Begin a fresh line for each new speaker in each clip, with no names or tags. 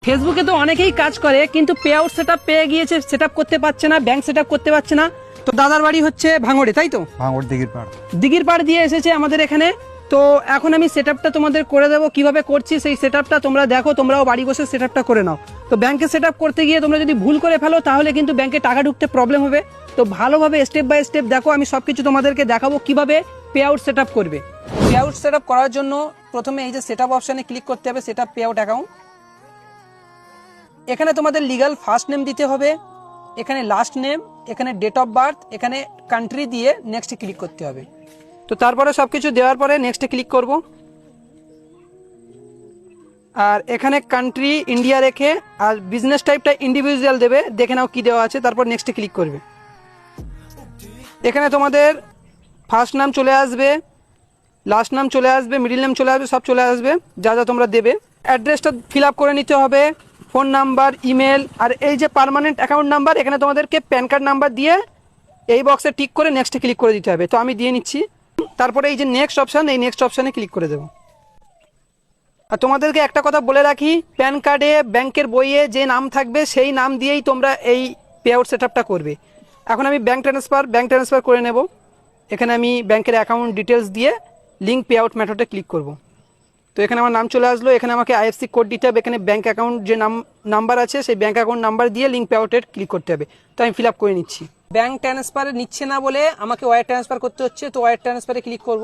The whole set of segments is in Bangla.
ফেসবুকে তো অনেকেই কাজ করে, কিন্তু পে আউট সেটআপ পেয়ে গিয়েছে, সেটআপ করতে পারছে না, ব্যাংক সেটআপ করতে পারছে না। তো দাদার বাড়ি হচ্ছে ভাঙড়ে, তাই তো?
ভাঙড় দিঘির পাড়।
দিঘির পাড় দিয়ে এসেছে আমাদের এখানে। তো এখন আমি সেটআপটা তোমাদের করে দেবো, কিভাবে করছি সেই সেটআপটা তোমরা দেখো, তোমরাও বাড়ি বসে সেটআপটা করে নাও। তো ব্যাংকে সেটআপ করতে গিয়ে তোমরা যদি ভুল করে ফেলো তাহলে কিন্তু ব্যাংকে টাকা ঢুকতে প্রবলেম হবে। তো ভালোভাবে স্টেপ বাই স্টেপ দেখো, আমি সবকিছু তোমাদেরকে দেখাবো কিভাবে পে আউট সেটআপ করবে। পে আউট সেটআপ করার জন্য প্রথমে এই যে সেটআপ অপশনে ক্লিক করতে হবে, সেটআপ পে আউট অ্যাকাউন্ট। এখানে তোমাদের লিগ্যাল ফার্স্ট নেম দিতে হবে, এখানে লাস্ট নেম, এখানে ডেট অফ বার্থ, এখানে কান্ট্রি দিয়ে নেক্সটে ক্লিক করতে হবে। তো তারপরে সবকিছু দেওয়ার পরে নেক্সটে ক্লিক করব। আর এখানে কান্ট্রি ইন্ডিয়া রেখে আর বিজনেস টাইপটা ইন্ডিভিজুয়াল দেবে, দেখে নাও কি দেওয়া আছে, তারপর নেক্সটে ক্লিক করবে। এখানে তোমাদের ফার্স্ট নাম চলে আসবে, লাস্ট নাম চলে আসবে, মিডিল নেম চলে আসবে, সব চলে আসবে যা যা তোমরা দেবে। অ্যাড্রেসটা ফিল আপ করে নিতে হবে, ফোন নাম্বার, ইমেল, আর এই যে পার্মানেন্ট অ্যাকাউন্ট নাম্বার, এখানে তোমাদেরকে প্যান কার্ড নাম্বার দিয়ে এই বক্সে টিক করে নেক্সটে ক্লিক করে দিতে হবে। তো আমি দিয়ে নিচ্ছি। তারপরে এই যে নেক্সট অপশান, এই নেক্সট অপশানে ক্লিক করে দেবো। আর তোমাদেরকে একটা কথা বলে রাখি, প্যান কার্ডে ব্যাংকের বইয়ে যে নাম থাকবে সেই নাম দিয়েই তোমরা এই পে আউট সেটআপটা করবে। এখন আমি ব্যাংক ট্রান্সফার করে নেব। এখানে আমি ব্যাংকের অ্যাকাউন্ট ডিটেলস দিয়ে লিঙ্ক পে আউট মেথডে ক্লিক করব। তো এখানে আমার নাম চলে আসলো, এখানে আমাকে আইএফসি কোড দিতে হবে, এখানে ব্যাংক অ্যাকাউন্ট যে নাম্বার আছে সেই ব্যাংক অ্যাকাউন্ট নাম্বার দিয়ে লিঙ্ক পে আউটে ক্লিক করতে হবে। তো আমি ফিল আপ করে নিচ্ছি। ব্যাংক ট্রান্সফার নিচ্ছে না বলে আমাকে ওয়্যার ট্রান্সফার করতে হচ্ছে, তো ওয়্যার ট্রান্সফারে ক্লিক করব।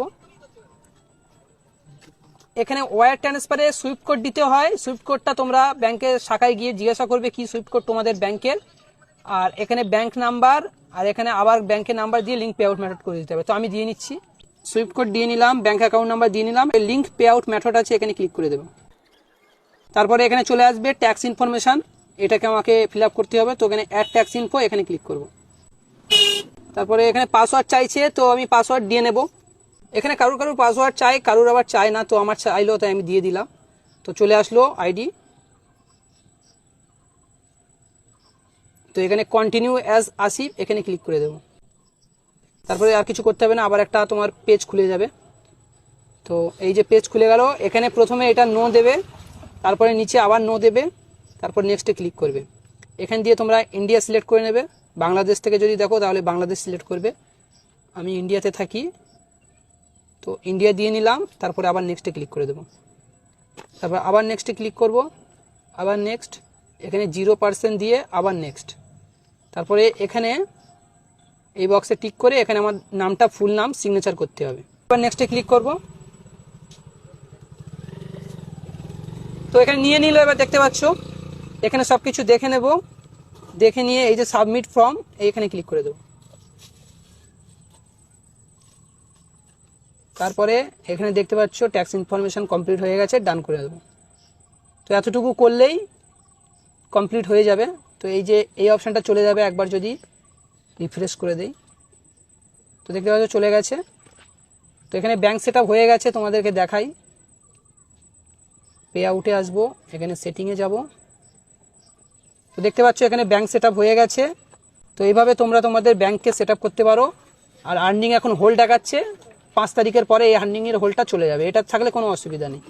এখানে ওয়্যার ট্রান্সফারে সুইফট কোড দিতে হয়। সুইফট কোডটা তোমরা ব্যাংকের শাখায় গিয়ে জিজ্ঞাসা করবে কি সুইফট কোড তোমাদের ব্যাংকের। আর এখানে ব্যাংক নাম্বার, আর এখানে আবার ব্যাংকের নাম্বার দিয়ে লিঙ্ক পে আউট মেথড করে দিতে হবে। তো আমি দিয়ে নিচ্ছি, সুইফট কোড দিয়ে নিলাম, ব্যাংক অ্যাকাউন্ট নাম্বার দিয়ে নিলাম, লিঙ্ক পে আউট মেথড আছে এখানে ক্লিক করে দেবো। তারপরে এখানে চলে আসবে ট্যাক্স ইনফরমেশন, এটাকে আমাকে ফিল আপ করতে হবে। তো এখানে অ্যাড ট্যাক্স ইনফো এখানে ক্লিক করব। তারপরে এখানে পাসওয়ার্ড চাইছে, তো আমি পাসওয়ার্ড দিয়ে নেব। এখানে কারুর পাসওয়ার্ড চাই, কারুর আবার চাই না, তো আমার চাইলো তাই আমি দিয়ে দিলাম। তো চলে আসলো আইডি। তো এখানে কন্টিনিউ অ্যাজ আসিফ এখানে ক্লিক করে দেবো। তারপরে আর কিছু করতে হবে না, আবার একটা তোমার পেজ খুলে যাবে। তো এই যে পেজ খুলে গেল, এখানে প্রথমে এটা নো দেবে, তারপরে নিচে আবার নো দেবে, তারপর নেক্সটে ক্লিক করবে। এখান দিয়ে তোমরা ইন্ডিয়া সিলেক্ট করে নেবে। বাংলাদেশ থেকে যদি দেখো তাহলে বাংলাদেশ সিলেক্ট করবে। আমি ইন্ডিয়াতে থাকি, তো ইন্ডিয়া দিয়ে নিলাম, তারপরে আবার নেক্সটে ক্লিক করে দেবো। তারপর আবার নেক্সটে ক্লিক করব, আবার নেক্সট, এখানে 0% দিয়ে আবার নেক্সট। তারপরে এখানে এই বক্সে টিক করে এখানে আমার নামটা ফুল নাম সিগনেচার করতে হবে। এবার নেক্সটে ক্লিক করব। তো এখানে নিয়ে নিল, এবার দেখতে পাচ্ছ এখানে সব কিছু দেখে নেব। দেখে নিয়ে এই যে সাবমিট ফর্ম এইখানে ক্লিক করে দেবো। তারপরে এখানে দেখতে পাচ্ছ ট্যাক্স ইনফরমেশন কমপ্লিট হয়ে গেছে, ডান করে দেবো। তো এতটুকু করলেই কমপ্লিট হয়ে যাবে। তো এই যে এই অপশানটা চলে যাবে একবার যদি রিফ্রেশ করে দেই, তো দেখতে পাচ্ছ চলে গেছে। তো এখানে ব্যাংক সেটআপ হয়ে গেছে, তোমাদেরকে দেখাই। পে আউটে আসবো, এখানে সেটিংয়ে যাব। তো দেখতে পাচ্ছ এখানে ব্যাংক সেটআপ হয়ে গেছে। তো এইভাবে তোমরা তোমাদের ব্যাংককে সেটআপ করতে পারো। আর আর্নিং এখন হোল্ড দেখাচ্ছে, 5 তারিখের পরে এই আর্নিংয়ের হোল্ডটা চলে যাবে, এটা থাকলে কোনো অসুবিধা নেই।